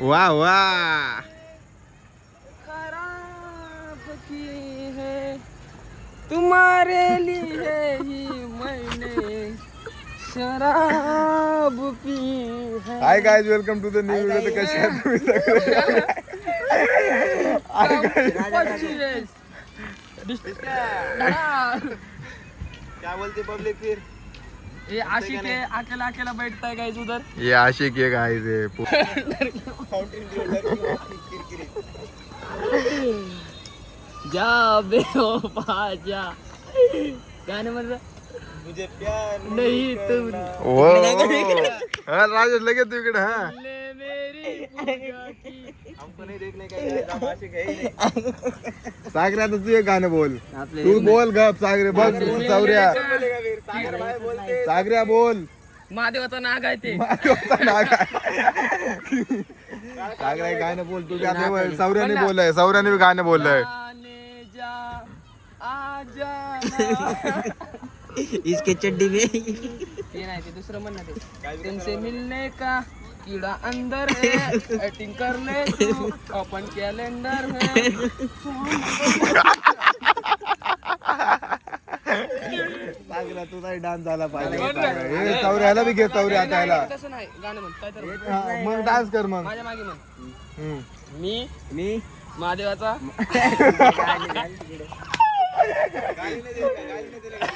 वाह वाह खराब की है तुम्हारे लिए ही मैंने शराब पी है. Hi guys, welcome to the new video. तर कसे आहात तुम्ही सगळे? क्या बोलते पब्लिक फिर? ये आशिक है, अकेला अकेला बैठता है गाइस उधर. ये आशिक है गाइस. जा बेवफा जा. गाणं म्हणलं मुझे प्यार नहीं तुम ओ हा राजेश लगेच तू इकडे. हा मेरी पूजा की. हमको नहीं देखने का, हम आशिक है ही नहीं. सागऱ्या, तू एक गाणं बोल. तू बोल गप सागरे. बघ सौर्या. सागऱ्या बोल. महादेवाचा नाग आहे ते. सागऱ्या गाणं बोल. तू गाणं सौर्याने बोललाय. सौर्याने भी गाणं बोललंय. इसके चड्डी में ते नाही, ते दुसरं म्हण ना. ते तुमसे मिलने का कीड़ा अंदर है, एक्टिंग कर ले तू ओपन कैलेंडर है. सागऱ्या, तुझाही डान्स झाला पाहिजे. हे सौर्याला बी घे. सौर्या आता याला तसं नाही, गाणं म्हण काय तर. हा, मग डान्स कर मग. माझ्या मागे म्हण. हम्म. मी महादेवाचा.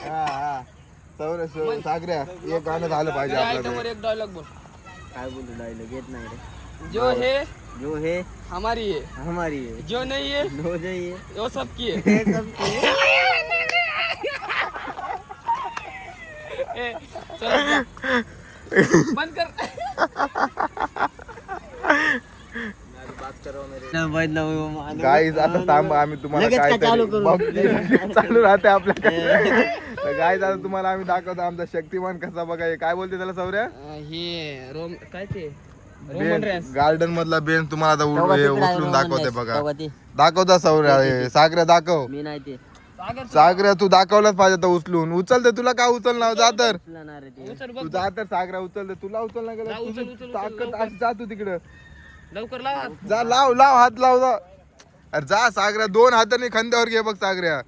हा हा सौर्य सागऱ्या, एक गाणं झालं पाहिजे आयटमवर आपल्याला. एक डायलॉग बोल. काय बोलतो डायलॉग येत नाही रे. जो है हमारी है, हमारी है जो नहीं है हो जाइए वो सबकी है. ए, चल बंद कर. गाईज आता थांब, आम्ही तुम्हाला लगेच काय का चालू करू? चालू राहते आपल्याकडे. गाईज आता तुम्हाला आम्ही दाखवतो आमचा शक्तिमान कसा बघा. हे काय बोलते त्याला सौर्या? हे रोम काय ते रोमन रॅन्स. गार्डन मधला बेंच तुम्हाला आता उचलून दाखवते बघा. तेव्हा ते दाखवता सौर्या. हे सागऱ्या दाखव. मी नाही ते सागर सागऱ्या तू दाखवलाच पाहिजे आता उचलून. उचलते तुला काय उचलणार? जा तर उचलणार रे ते. उचल तू बघ जा तर. सागऱ्या उचलते. तुला उचलणार जा, गेलं. उचल, तुझी उचल, ताकद लवकर. अशी. जा तू तिकडं. लवकर लाव हात. जा, लाव लाव हात लाव. जा अरे जा सागऱ्या. 2 हाताने खांद्यावर घे बघ सागऱ्या.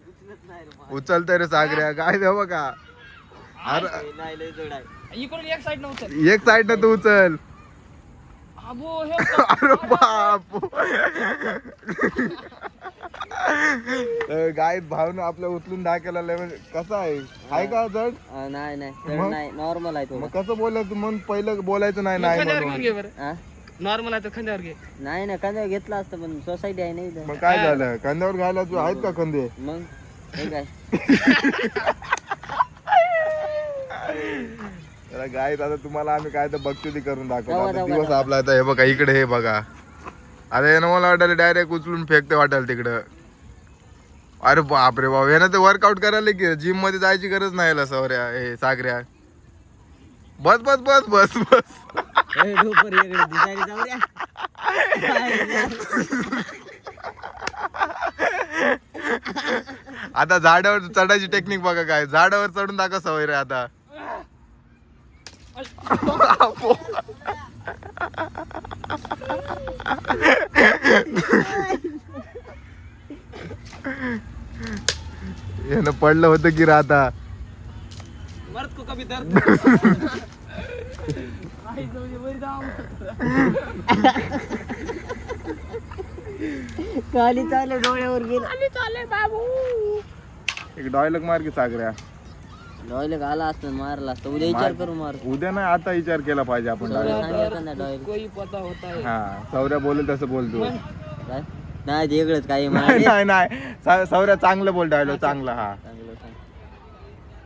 उचलते रे सागऱ्या. काय दे बघा. अरे नाही लय जोड आहे. इकडून एक साइड नव्हतं. एक साइड न तू उचल. अबो हे होतं. अरे बाप. गाय भावनं आपल्या उचलून दाखवला लेवल कसा आहे का जड? नाही नाही जड मग? नाही नॉर्मल आहे मग तो. कसं बोलायचं? मग पहिलं बोलायचं नाही मग नाही खांद्यावर घेऊन म्हणून. घे बरं. हा? नॉर्मल आहे तर खांद्यावर घे. नाही ना कांदा घेतला असतं पण सोसायटी आहे नाही इथं. मग काय झालं? खांद्यावर घायला तू आहेत का खंदे? मग हे काय त्याला गाय आता तुम्हाला आम्ही काय तर बघतो ती करून दाखवतो. जाऊ, आता जाऊ, दिवस जाऊ. आपला आता हे बघा इकडे. हे बघा आता हे मला वाटायला डायरेक्ट उचलून फेकते वाटायला तिकडं. अरे बापरे बाप. हे ना ते वर्कआउट करायला की जिम मध्ये जायची गरज नाही याला सौर्या. हे सागऱ्या बस बस बस बस बस. ए, ढोपर इकडे दिसायला जाऊ द्या. आता झाडावर चढायची टेक्निक बघा. काय झाडावर चढून दाखव सौर्या आता. यानं पडलं होतं की राहता. मर्द को कभी दर्द. आई जाऊ दे, वर जाऊ. खाली चालले डोळ्यावर गेलं. खाली चाले बाबू. एक डायलॉग मार की सागऱ्या. डॉयलेग आला असतं मारला असतं. उद्या विचार करू मार. उद्या नाही आता विचार केला पाहिजे आपण dialogue. सांगितलं ना डॉयल कोई पता होता है. हा सौर्या बोलेल तसं बोलतो. काय नाही ते वेगळंच काही नाही नाही नाही सौर्या चांगलं बोल. डायलॉग चांगला. हा चांगलं सांग.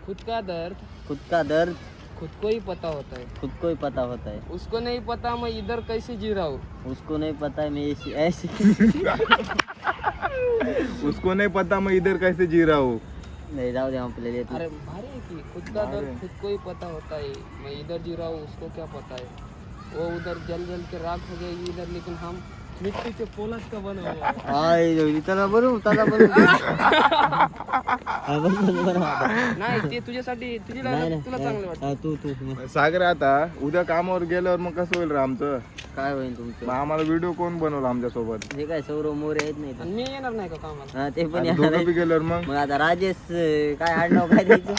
खुद का दर्द खुद का दर्द खुद को ही पता होता है. खुद को ही पता होता है. उसको नहीं पता मैं इधर कैसे जी रहा हूँ. उसको नहीं पता है मैं ऐसे उसको नहीं पता मैं इधर कैसे जी रहा हूँ. नहीं जाऊ दे आपल्याला येत अरे भारी है कि खुद का भारी दर्द है. खुद को ही पता होता है. मैं इधर जी रहा हूँ उसको क्या पता है. वो उधर जल जल के राख हो जाएगी इधर, लेकिन हम मिट्टीचे पोलाद का बनव त्याला बरोबर त्याला नाही ते तुझ्यासाठी तुला चांगलं वाटतं. तू सागर आता उद्या कामावर गेल्यावर मग कसं होईल रे आमचं? काय होईल तुमचं? मग आम्हाला व्हिडिओ कोण बनवला आमच्या सोबत? हे काय सौरव मोरे आहेत नाही आणि मी येणार नाही का कामाला? ते पण दोघं बी गेल्यावर मग आता राजेश काय आडनाव काय द्यायचं?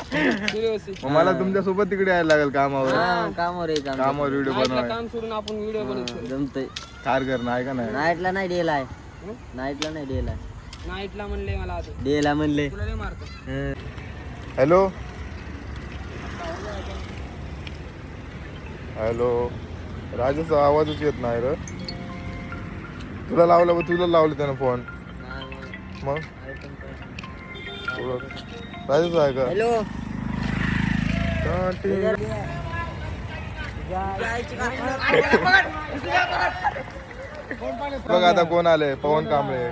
Seriously. मग मला तुमच्या सोबत तिकडे यायला लागेल कामावर. कामावर यायचं आमचं. कामावर व्हिडिओ नाईटला बनवाय काम सोडून आपण व्हिडिओ बनवतो. जमतंय. कार करणं आहे का नाही? नाईटला नाही डेला आहे. नाईटला नाही डेला आहे. नाईटला म्हणले मला आता डेला म्हणले. तुला लय मारतो. हॅलो हॅलो राजाचा आवाजच येत नाही रे. तुला लावलं तुला लावलं त्यानं फोन मग राजाचा आहे का? हॅलो बघ आता कोण आले? पवन कांबळे.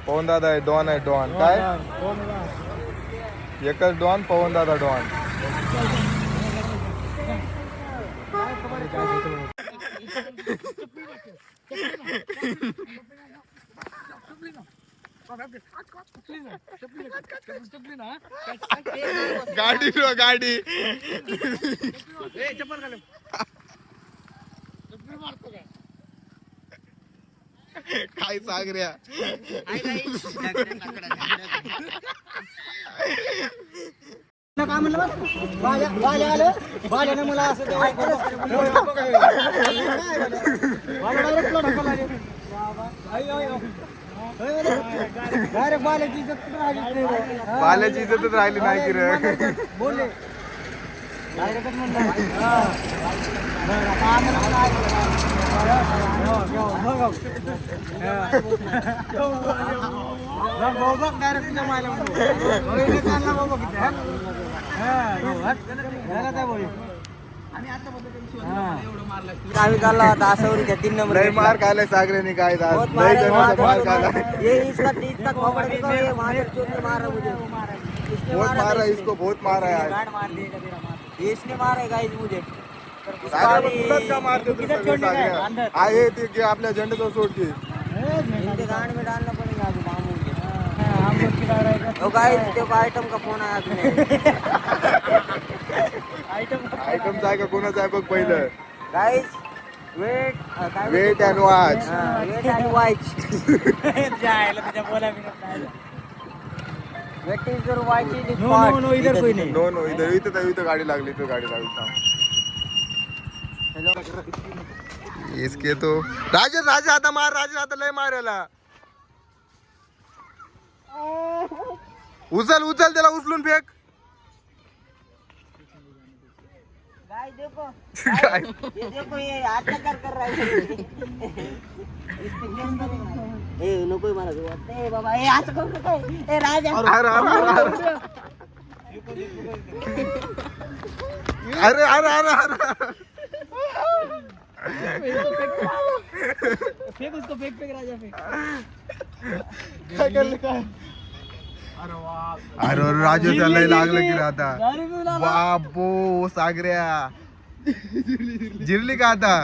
पवन दादा आहे. डॉन आहे. डॉन काय एकच डॉन. पवन दादा डॉन. गाडी गाडी काय सागऱ्या बाल्याची इज्जतच राहिली नाही की रे. आम्ही चालला होता आसावरीच्या 3 नंबर. लय मार खायलाय सागऱ्याने काय आज. लय जणांचा मार खायलाय. बहुत मारा इसको. बहुत मारा है इसने मारा है गाइस मुझे. सागऱ्या मग तुलाच का मारते तू सगळे सागऱ्या? आहे ते की आपल्या झेंड्याचं सोड की. इनके गांड में डालना पड़ेगा अभी मामू के. ओ गाइस देखो आइटम का फोन आया आयटमचा आहे का कोणाचा आहे बघ पहिलं. Guys wait wait and watch. Wait and watch. जायला तुझ्या बोला मी wait is your watch is no इधर कोई नहीं. नो नो इथं इथं इथं गाडी लागली. इथं गाडी लागली. हेलो इसके तो राजा राजा आता मार. राजा आता लय मारायला. उचल उचल त्याला उचलून फेक. गाइस देखो काय ये देखो ये अत्याचार कर रहा है. ए नको मला तू वाटते बाबा. ए असं करू नका. ए राजा अरे अरे अरे अरे अरे फेक उसको फेक फेक राजा फेक. अरे राजू त्याला लागलं की रे आता. बापो सागऱ्या जिरली का आता?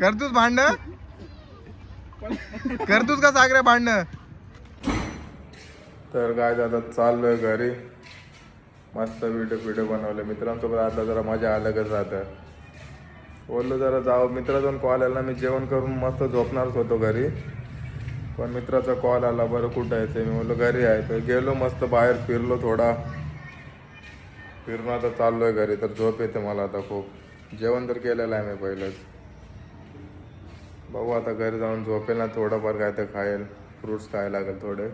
करतोस भांडण? करतोस का सागऱ्या भांडण? तर काय आता चाललोय घरी. मस्त व्हिडिओ बनवले मित्रांसोबत. आता जरा मजा अलगच राहतं. बोललो जरा जाऊ. मित्राचा कॉल आला. मी जेवण करून मस्त झोपणारच होतो घरी. पण मित्राचा कॉल आला. बरं कुठं यायचं? मी बोललो घरी आहे. तर गेलो मस्त बाहेर फिरलो थोडा. फिरून आता चाललोय घरी. तर झोप येते मला आता खूप. जेवण तर केलेलं आहे मी पहिलंच. बघू आता घरी जाऊन झोपेल ना. थोडंफार काय तर खायला. फ्रूट्स खायला लागेल थोडे.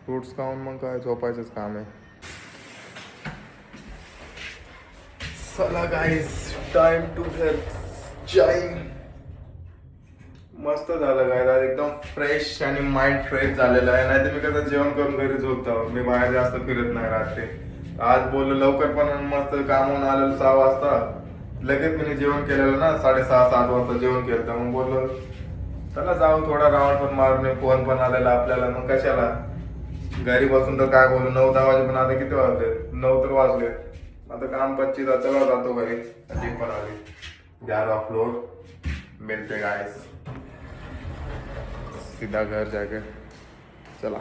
फ्रूट्स खाऊन मग काय झोपायचंच काम आहे. चला गाईस टाइम टू जाईन. मस्त झालं काय आज एकदम फ्रेश आणि माइंड फ्रेश झालेलं आहे. नाही तर मी कसं जेवण करून घरी झोपतो. मी बाहेर जास्त फिरत नाही रात्री. आज बोललो लवकर पण मस्त कामावून आलेलो 6 वाजता. लगेच मी जेवण केलेलं ना 6:30-7 वाजता जेवण केलं. मग बोललो चला जाऊ थोडा राऊंड पण मारून. फोन पण आलेला आपल्याला. मग कशाला घरी बसून तर काय बोलू. 9-10 वाजे पण आता किती वाजले? 9 तर वाजले. आता काम 25 चला जातो घरी. टीम पण आली. 11 फ्लोर मिलते गाइस सीधा घर जाकर चला